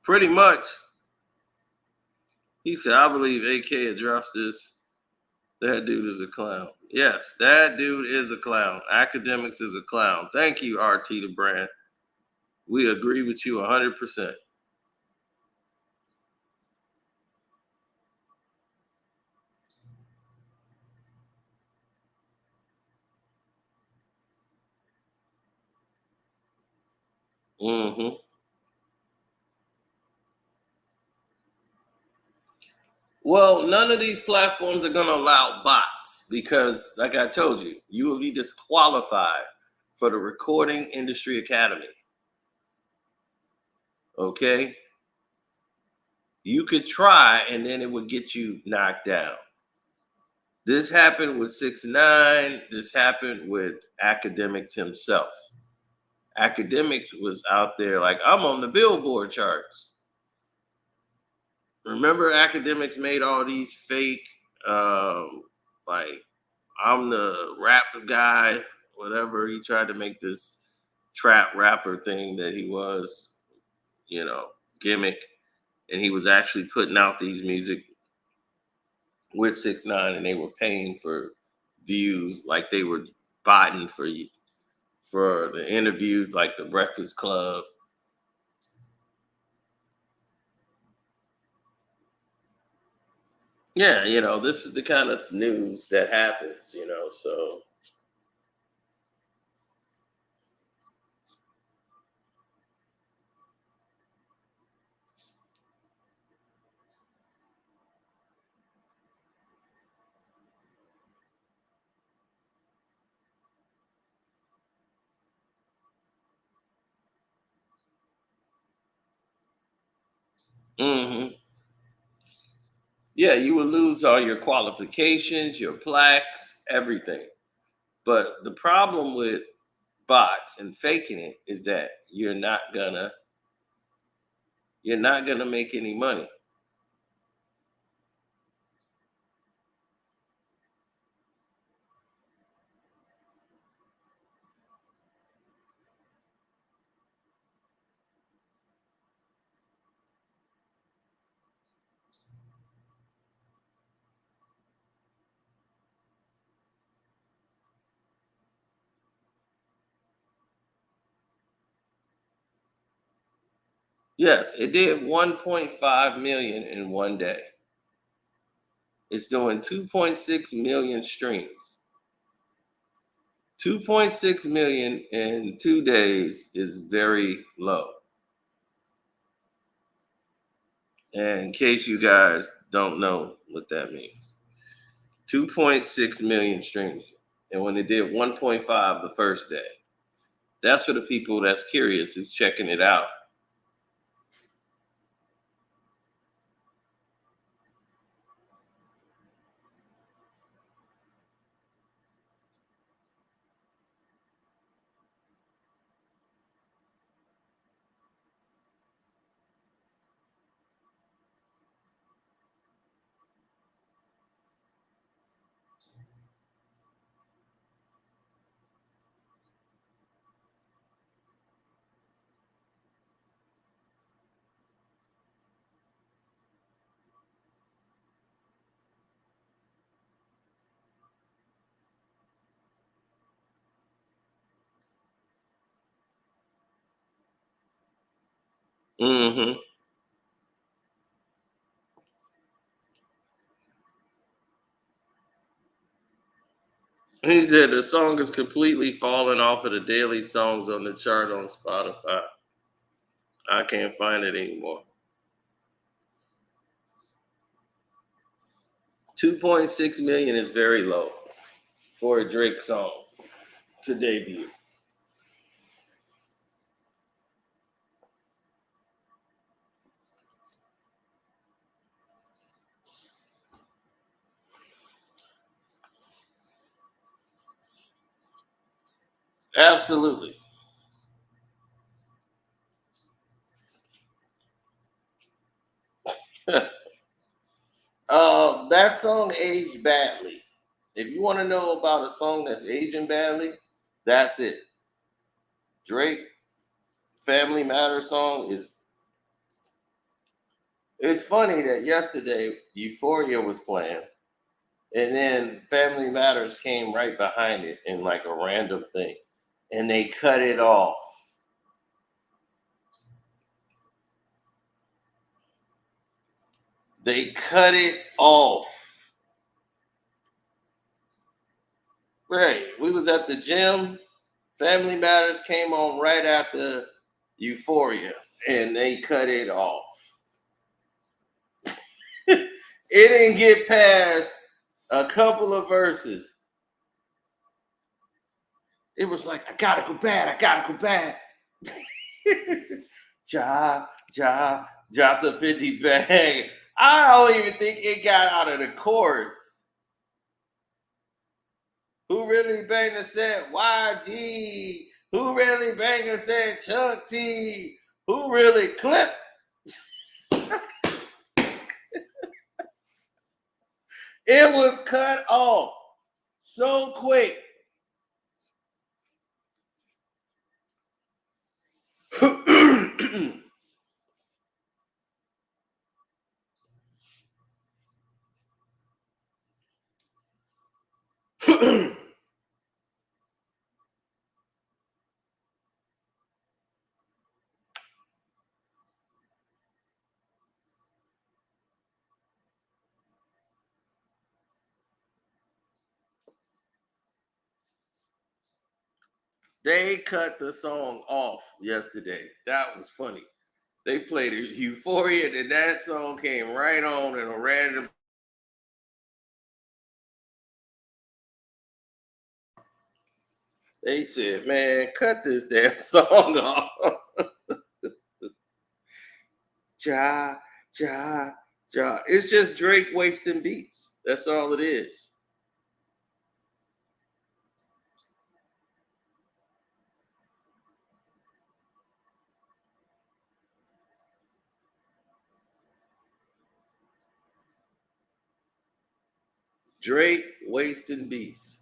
pretty much, he said, I believe AK addressed this. That dude is a clown. Yes, that dude is a clown. Academics is a clown. Thank you, RT the brand. We agree with you 100%. Mm-hmm. Well, none of these platforms are going to allow bots because, like I told you, you will be disqualified for the Recording Industry Academy. Okay? You could try and then it would get you knocked down. This happened with 6ix9ine. This happened with Academics himself. Academics was out there like, I'm on the Billboard charts. Remember, Academics made all these fake, like, I'm the rap guy, whatever. He tried to make this trap rapper thing that he was, gimmick. And he was actually putting out these music with 6ix9ine, and they were paying for views like they were botting for the interviews like the Breakfast Club. Yeah, this is the kind of news that happens, so. Mm-hmm. Yeah, you will lose all your qualifications, your plaques, everything. But the problem with bots and faking it is that you're not gonna make any money. Yes, it did 1.5 million in one day. It's doing 2.6 million streams. 2.6 million in 2 days is very low. And in case you guys don't know what that means, 2.6 million streams. And when it did 1.5 the first day, that's for the people that's curious who's checking it out. Mm-hmm. He said the song is completely fallen off of the daily songs on the chart on Spotify. I can't find it anymore. 2.6 million is very low for a Drake song to debut. Absolutely. That song aged badly. If you want to know about a song that's aging badly, that's it. Drake Family Matters song is. It's funny that yesterday Euphoria was playing, and then Family Matters came right behind it in like a random thing, and they cut it off. They cut it off. Right. We was at the gym. Family Matters came on right after Euphoria, and they cut it off. It didn't get past a couple of verses. It was like, I gotta go bad, I gotta go bad. Drop the 50 bag. I don't even think it got out of the chorus. Who really banged and said YG? Who really banged and said Chuck T? Who really clipped? It was cut off so quick. They cut the song off yesterday. That was funny. They played Euphoria, and that song came right on in a random. They said, man, cut this damn song off. Ja, ja, ja. It's just Drake wasting beats. That's all it is. Drake wasting beats.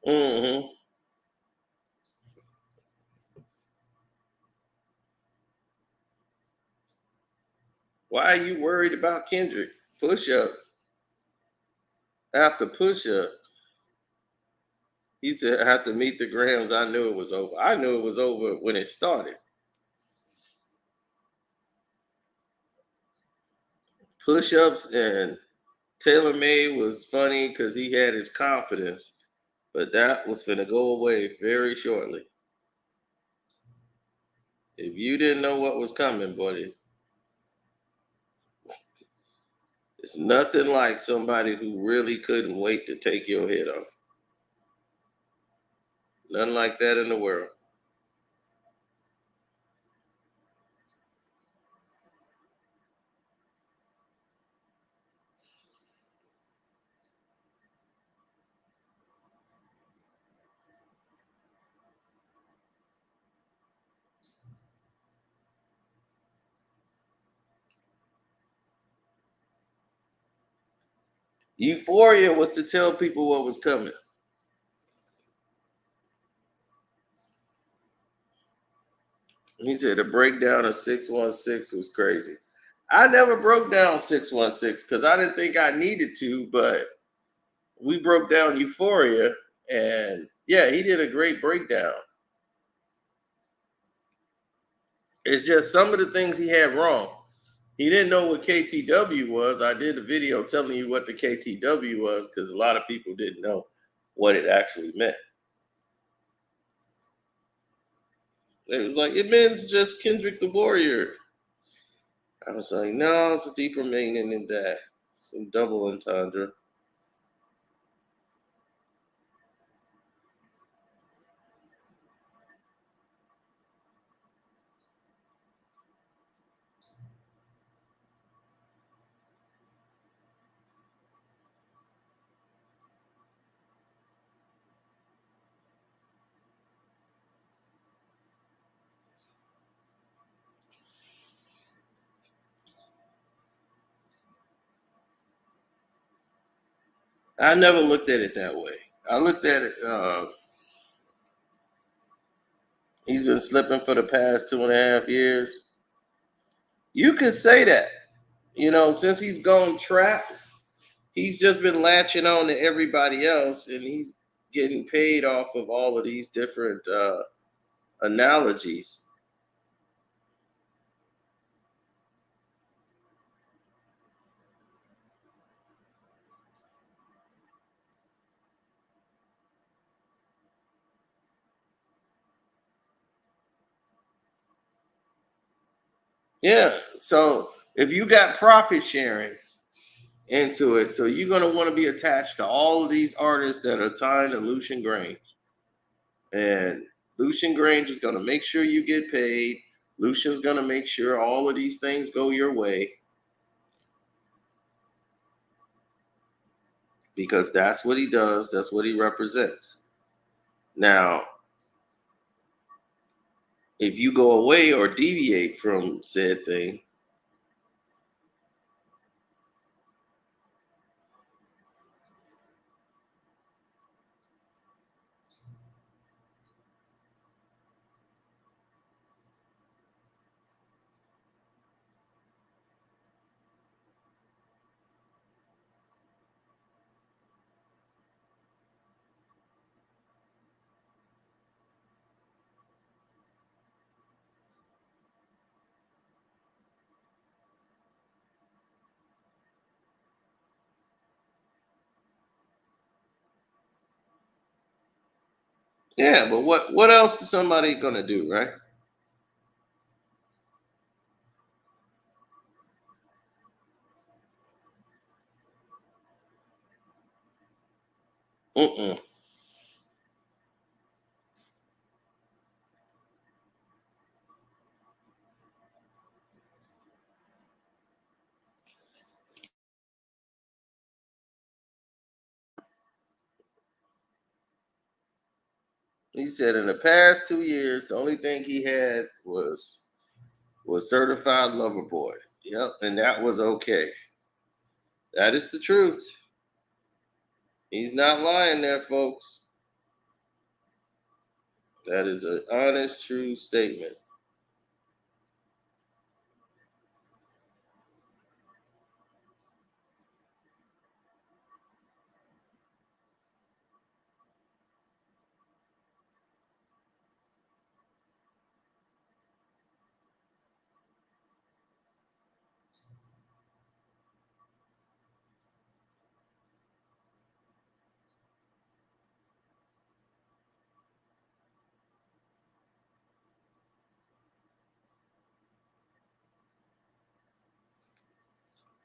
Mm-hmm. Why are you worried about Kendrick? Push up after push up. He said, I have to meet the Grams. I knew it was over. I knew it was over when it started. Push ups and Taylor Made was funny because he had his confidence, but that was finna go away very shortly. If you didn't know what was coming, buddy, it's nothing like somebody who really couldn't wait to take your head off. Nothing like that in the world. Euphoria was to tell people what was coming. He said the breakdown of 616 was crazy. I never broke down 616 because I didn't think I needed to, but we broke down Euphoria, and yeah, he did a great breakdown. It's just some of the things he had wrong. He didn't know what KTW was. I did a video telling you what the KTW was because a lot of people didn't know what it actually meant. It was like, it means just Kendrick the Warrior. I was like, no, it's a deeper meaning than that. Some double entendre. I never looked at it that way. I looked at it, he's been slipping for the past 2.5 years. You could say that. Since he's gone trap, he's just been latching on to everybody else and he's getting paid off of all of these different analogies. Yeah. So if you got profit sharing into it, so you're going to want to be attached to all of these artists that are tied to Lucian Grange. And Lucian Grange is going to make sure you get paid. Lucian's going to make sure all of these things go your way because that's what he does. That's what he represents. Now, if you go away or deviate from said thing, yeah, but what else is somebody going to do, right? Mm-mm. He said in the past 2 years, the only thing he had was certified lover boy. Yep, and that was okay. That is the truth. He's not lying there, folks. That is an honest, true statement.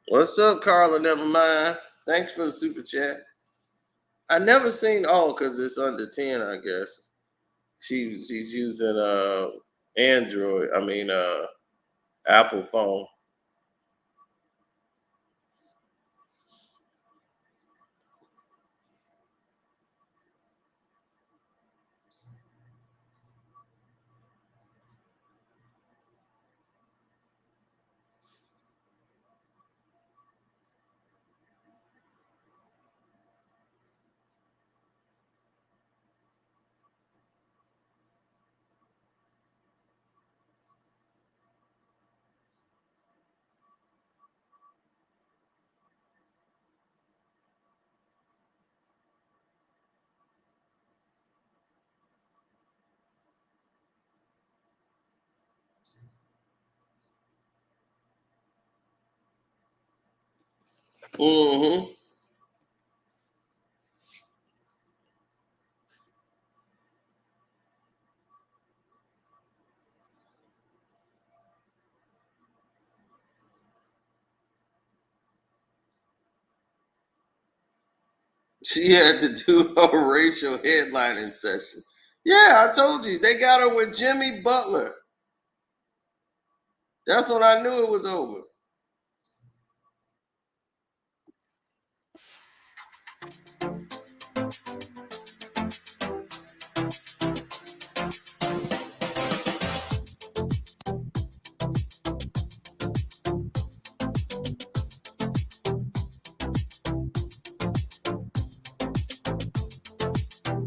What's up, Carla? Never mind. Thanks for the super chat. I never seen because it's under 10, I guess. She's using Android. I mean Apple phone. Mm-hmm. She had to do a racial headlining session. Yeah, I told you they got her with Jimmy Butler. That's when I knew it was over.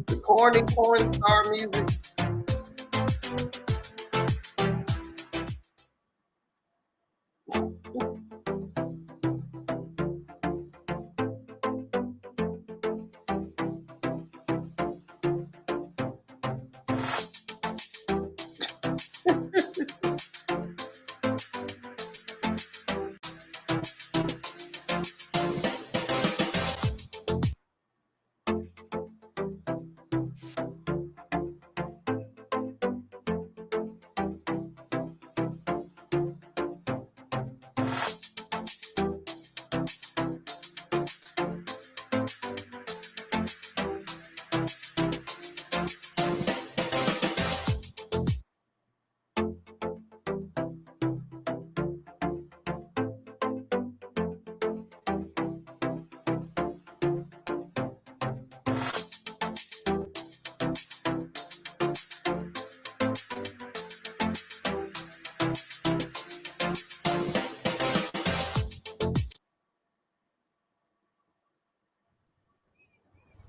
The corny porn star music.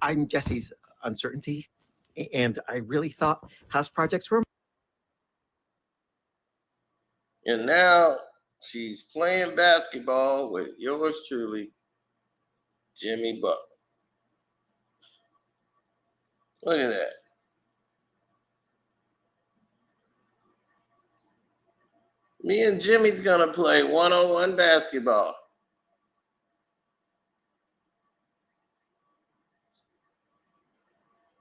I'm Jesse's uncertainty, and I really thought house projects were. And now she's playing basketball with yours truly, Jimmy Butler. Look at that. Me and Jimmy's gonna play one-on-one basketball.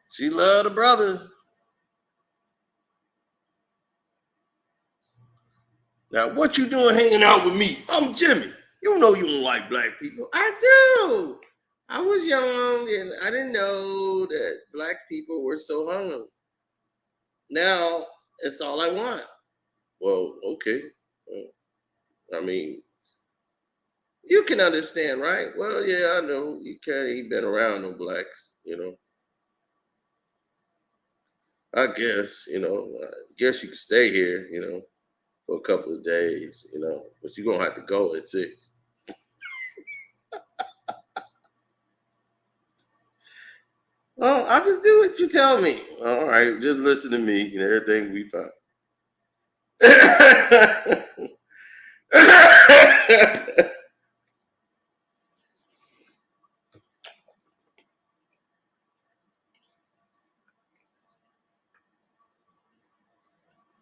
She love the brothers. Now, what you doing hanging out with me? I'm Jimmy. You know you don't like black people. I do. I was young and I didn't know that black people were so hungry. Now, it's all I want. Well, okay. I mean, you can understand, right? Well, yeah, I know. You can't ain't been around no blacks, I guess, I guess you can stay here, for a couple of days, but you're gonna have to go at 6. Oh, I'll just do what you tell me. All right, just listen to me and everything we find.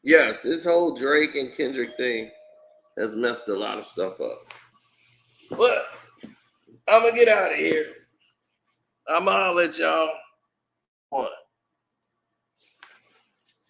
Yes, this whole Drake and Kendrick thing has messed a lot of stuff up. But I'm gonna get out of here. I'm gonna let y'all on.